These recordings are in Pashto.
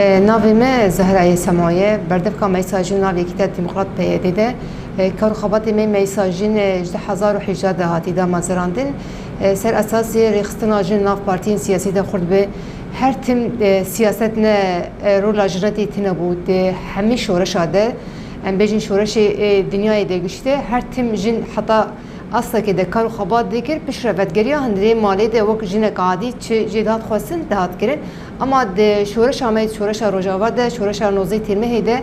ناوی ما زهرای سمایه بردف که میساجین ناوی کتاب دموکرات پیاده ده کار خبات می میساجین 2018 هاتی دا مزراندن سر اساسی ریخستن آجین ناف پارتین سیاسی ده خورد به هر تیم سیاست نه رول جنتی تنبود همی شورش آده ام بیشین شورش دنیای دگشته هر تیم جن حتی اصلا که دکار خبات دیگر پیش رفتگیری هندری مالی ده وقت جن قادی چه جدات خواستن دهات کرد اما ده شورش آمد شورش روجاوا ده شورش نوزی تیمه هیده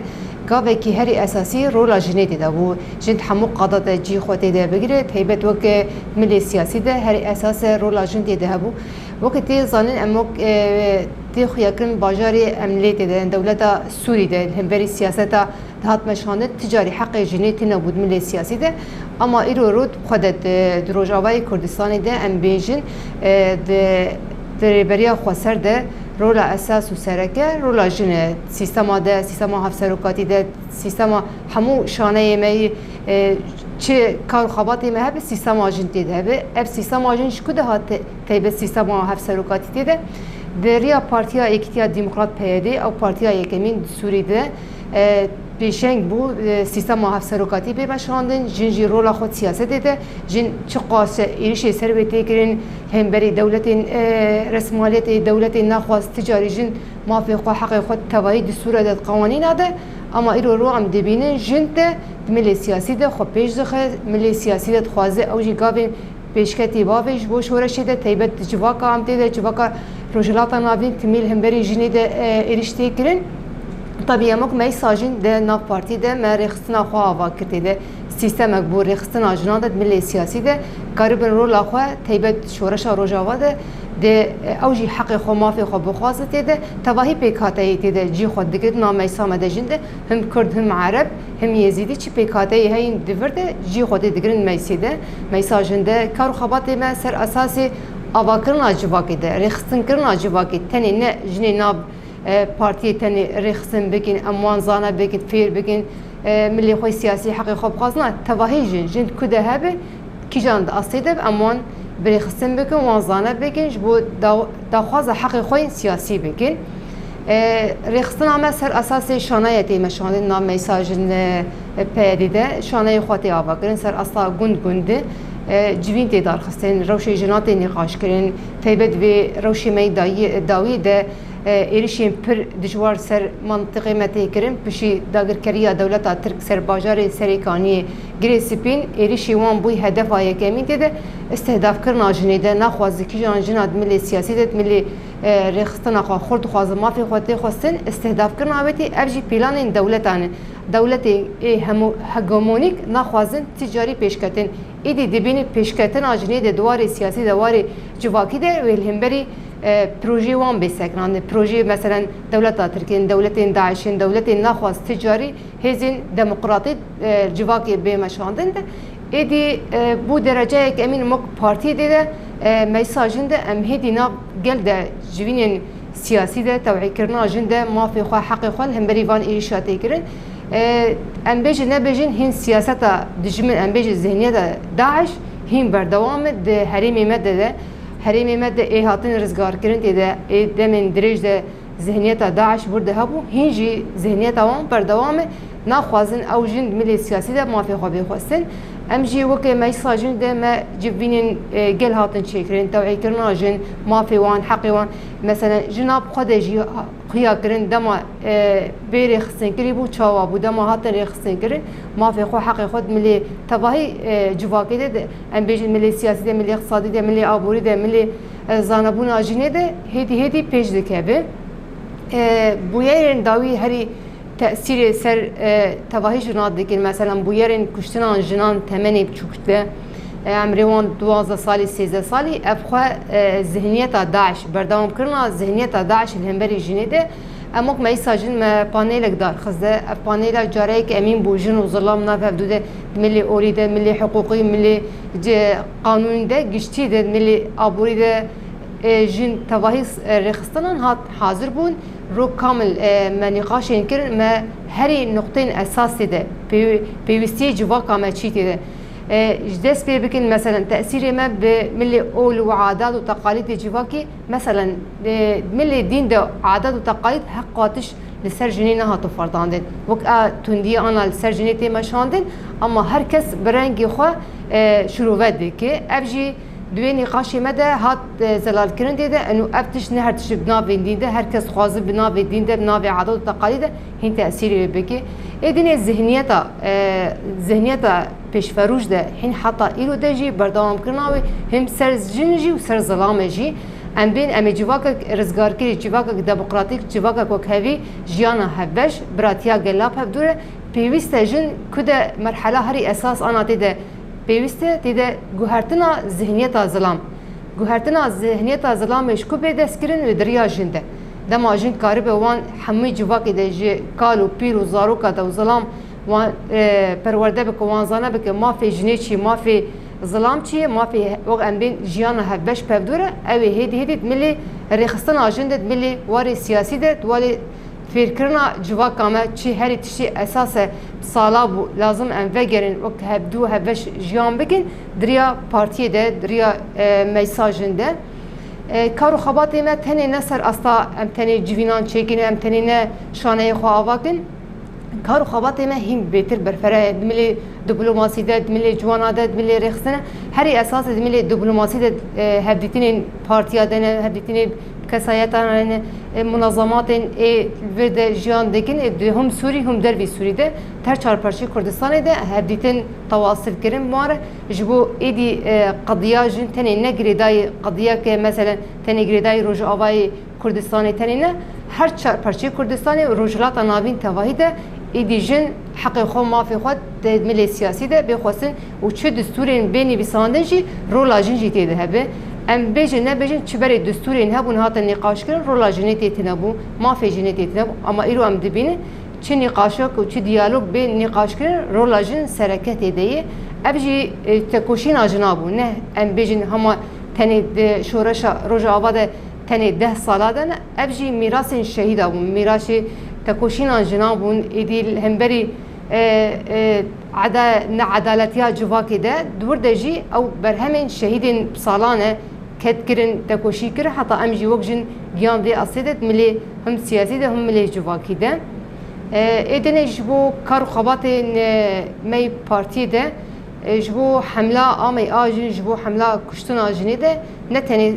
گاوی که هری اساسی رول جنی دیده و جن حمو قادت جی خود دیده بگیره تیبت وقت ملی سیاسی ده هری اساس رول جن دیده بو وقتی زنان امک تی خیاکن باجاری عملیات ده دولت سوری ده هم بری سیاست دهات مشانه تجاری حق جنی تنبود ملی سیاسی ده اما ایرو رود خودت دروجاوای کردستانی ده ام بیجن درباریا خسر ده رول اساس و سرکه رول جن سیستم ده سیستم هفسروکاتی ده سیستم همو شانه می چه کار خباتی مه به سیستم آجنتی ده به اب سیستم آجنش کده هات تیب سیستم هفسروکاتی ده دریا پارتیا اکتیا دموکرات پیاده او پارتیا یکمین سوری ده پیشنگ بو سیستم هفسروکاتی به مشاندن جنجی رول خود سیاست ده جن چه قاس ایرش سرویتی کرن هم بری دولت رسمالیت دولت نخواست تجاری جن ما فی حق خود توایی دستور ده قوانین ده اما ایرو رو هم دبینن جن ده ملی سیاسی ده خود پیش دخل ملی سیاسی ده خوازه اوجی گاوین پیشکتی باویش بو شورشی ده تیبت جواکا هم ده جواکا روجلاتا نابین تمیل هم بری جنی ده ایرشتی کرن طبیعی مک میساجین ده ناف پارتی ده مرخصنا خواه آوا کرده ده سیستم اکبر رخصنا جنان ده ملی سیاسی ده قریبن رول آخواه تیبت شورش روجاوا ده اوجی حق خو مافی خو بخواسته ده تواهی پیکاتی ده جی خود دیگر نام میسام ده جنده هم کرد هم عرب هم یزیدی چی پیکاتی هاین دیورده جی خود دیگرن میسی ده میساجین ده کار خباتی ما سر اساسی آواکرنا جواکی ده رخصن کرنا جواکی تنی نه جنی ناب پارتی تنی رخصن بگین اموان زانه بگید فیر بگین ملی خوی سیاسی حقی خوب خواستن تواهی جن کده هبه کی جان اصیده اموان برخصن بگین وان زانه بگین جو دخواز حقی خوی سیاسی بگین رخصن آمد سر اساس شانایتی مشانه نام میساجن پیدیده شانای خواهی آوا کرن سر اصلا گنده جوین تی دارخستن روشی جناتی نقاش کرن تیبت به روشی می داوی ده ایرشیم پر دجوار سر منطقه متی کرن پشی داگرکریا دولت ترک سر باجار سریکانی گریسپین ایرشی وان بوی هدف آیه کمی دیده استهداف کرنا جنیده نخوازی کی جان جناد ملی سیاسی دید ملی رخصتن آخوا خورد خوازه مافی خواهد خواستن استهداف کرنا آبیتی ابجی پیلان این دولتانه دولت هگمونیک نخوازن تجاری پیشکتن ایدی دبینی پیشکتن آجنیده دوار سیاسی دوار جواکی ده ویلهم بری پروژه وان بسکنند پروژه مثلا دولت ترکیه دولت داعش دولت نخواست تجاری هزین دموکراتی جواکی به مشاندند ایدی بو درجه که امین مک پارتی دیده میساجن ده ام هدی ناب گل ده جوینین سیاسی ده توعیه کردن آجنده مافی خواه حق خواه هم بری وان ایشاتی کردن ام بیج نبیجن هین سیاست دجمن ام بیج ذهنیت داعش هین بردوام ده حریم مده حریم مده هاتن رزگار کردن دیده دمن درج ده ذهنیت داعش برده هبو هینجی ذهنیت آوام بردوام نخوازن او جند ملی سیاسی ده مافی خواه بخواستن ام جی وکی میساجن ده ما جبینن گل هاتن چکرین توعیه کردن جن مافی وان حقی وان مثلا جناب خود جی خیا کردن دما بیر خسن کری بو چاوا بو دما هاتن خسن کردن مافی خو حقی خود ملی تباهی جواکی ده ام بیج ملی سیاسی ده ملی اقتصادی ده ملی آبوری ده ملی زانبون آجینه ده هدی پیش دکبه بویرن داوی هری تأثیر سر تواهی جنات دیگر مثلا بویرن کشتن جنان تمنی بچوکته امریوان 12 سالی 13 سالی ابخوا ذهنیت داعش بردام کردن ذهنیت داعش الهمبری جنیده امک میساجن ما پانیلک دار خزده پانیلک جاری که امین بوجن و ظلام نفهمده ملی اوریده ملی حقوقی ملی قانونی ده گشتی ده ملی آبوری ده جن تواهی رخصتنان هات حاضر بون رو کامل منیقاش اینکر ما هری نقطه اساسی ده پیوستی جواک آمد چیتی ده دست پی بکن مثلا تأثیر ما به ملی اول و عادات و تقالید جواکی مثلا ملی دین ده عادات و تقالید حقاتش لسر جنی نهاتو فرداندن وک تندی آنها لسر جنی تیمشاندن اما هر کس برنگی خواه شروع که ابجی دوی نقاشی مده هات زلال کرن دیده انو افتش نه هر تش بناو دین ده هر کس خوازه بناو دین ده بناو عادات و تقالید هین تأثیری بکی ادینه ذهنیتا پیشفروش ده هین حتی ایرو ده جی بردام کرناوی هم سر جنجی و سر ظلام جی ام بین ام جواکک رزگارکری جواکک دموکراتیک جواکک وکهوی جیانا هبش براتیا گلاب هبدوره پیوسته جن کده مرحله هری اساس آنا تیده پیوسته تیده گوهرتنا ذهنیتا ظلام گوهرتنا ذهنیتا ظلامش کو به دستگیرن و دریا جنده دما جن کاری به وان همه جواکی ده جی کالو پیر و زاروکا ده و ظلام وان پرورده بک وان زانه بک مافی جنی چی مافی ظلام چیه مافی وقت ام بین جیانا هبش پفدوره اوی هیدی ملی ریخستان آجنده ملی واری سیاسی ده واری فکرنا جوا کامه چی هری تشی اساس سالاب لازم ام وگرن وقت هبدو هبش جیان بکن دریا پارتی ده دریا میساجنده کارو خباتی ما تنی نسر استا ام تنی جوینان چکین ام تنی نه شانه خو آواکن کارو خباتی ما هم بهتر برفره ملی دیپلماسی ده ملی جوانا ده ملی رخصنه هری اساس ملی دیپلماسی ده هدیتین پارتیا ده هدیتین کسایتان منظمات ورد جیان دکن هم سوری هم دربی سوری ده تر چارپرچی کردستان ده هدیتین تواصل کردن ماره جبو ایدی قضیه جن تنی نگریدای قضیه که مثلا تنی گریدای روج آوای کردستان تنی نه هر چارپرچی کردستان روجلات نابین تواهی ده ایدی جن حق خو مافی خود ملی سیاسی ده بخواستن و چه دستورین بینی بساندن جی رولا جن جی تیده هبه ام بیجن نه بیجن چه بری دستورین هبون هاتن نقاش کردن رولا جنیتی تنبو مافی جنیتی تنبو اما ایرو ام دبینه چه نقاشک و چه دیالوگ بین نقاش کردن رولا جن سرکت ایده ابجی تکوشین آجنابو نه ام بیجن هما تنی شورش روز آباد تنی 10 ساله دن ابجی میراث شهید ابون میراث تکوشین آجنابون ایدیل همبری عدالتیا جواکی ده دور دجی او برهمن شهیدین سالانه کد کرن تکوشی کر حتی امجی وقجن گیان دی اصیدت ملی هم سیاسی ده هم ملی جواکی ده ایدنه جبو کار خبات می پارتی ده جبو حمله آمی آجن جبو حمله کشتن آجنی ده نتنی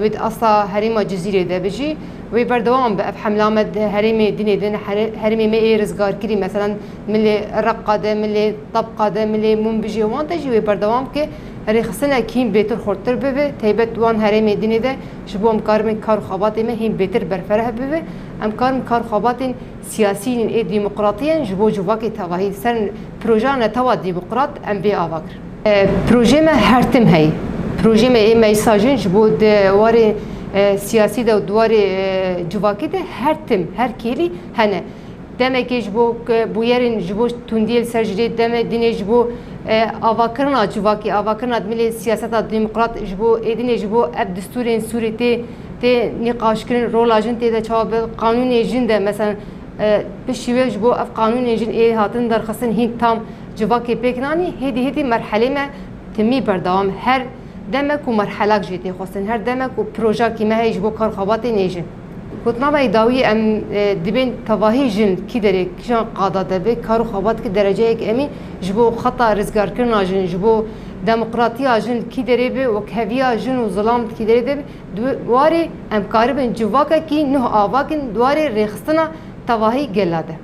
ود اصلا حریم جزیره ده بجی وی بردوام به حمله مد حریم دینی دن حریم می رزگار کری مثلا ملی رقه ده ملی طبقه ده ملی منبجی وان تجی وی بردوام که ریخسنه کیم بهتر خورتر ببه تیبت وان حریم دینی ده شبو امکارم کار خاباتی ما هم بهتر برفره ببه امکارم کار خاباتین سیاسیین ای دموکراتیان جبو جواکی تواهی سر پروژه نتوا دموکرات ام بی آوکر پروژه ما هرتم هی پروژه ما ای میساجن جبو دواری سیاسی ده و دواری جواکی ده هر کلی هنه دمه که جبو بویرین جبو تندیل سرجری دمه دینه جبو آواکرنا جواکی آواکرنا ملی سیاست دموکرات جبو ایدینه جبو اب دستورین سوری تی نقاش کردن رولاجن تی ده چاب قانون جن ده مثلا بشیوه جبو اف قانون جن ای هاتن درخواستن هین تام جواکی پیکنانی هیدی مرحله ما تمی بردوام هر دمک و مرحله جدی خواستن هر دمک و پروژه کی مهیج بو کار خواهی نیجن. گفتم ای داوی ام دبین تواهی جن کی داره کشان قاعده دبی کار خواهد که درجه یک امی جبو خطا رزگار کردن جن جبو دموکراتی جن کی داره به و کهویا جن و ظلام کی داره به دواری ام کاربن جواکه کی نه آواکن دواری رخصتنا تواهی گلاده.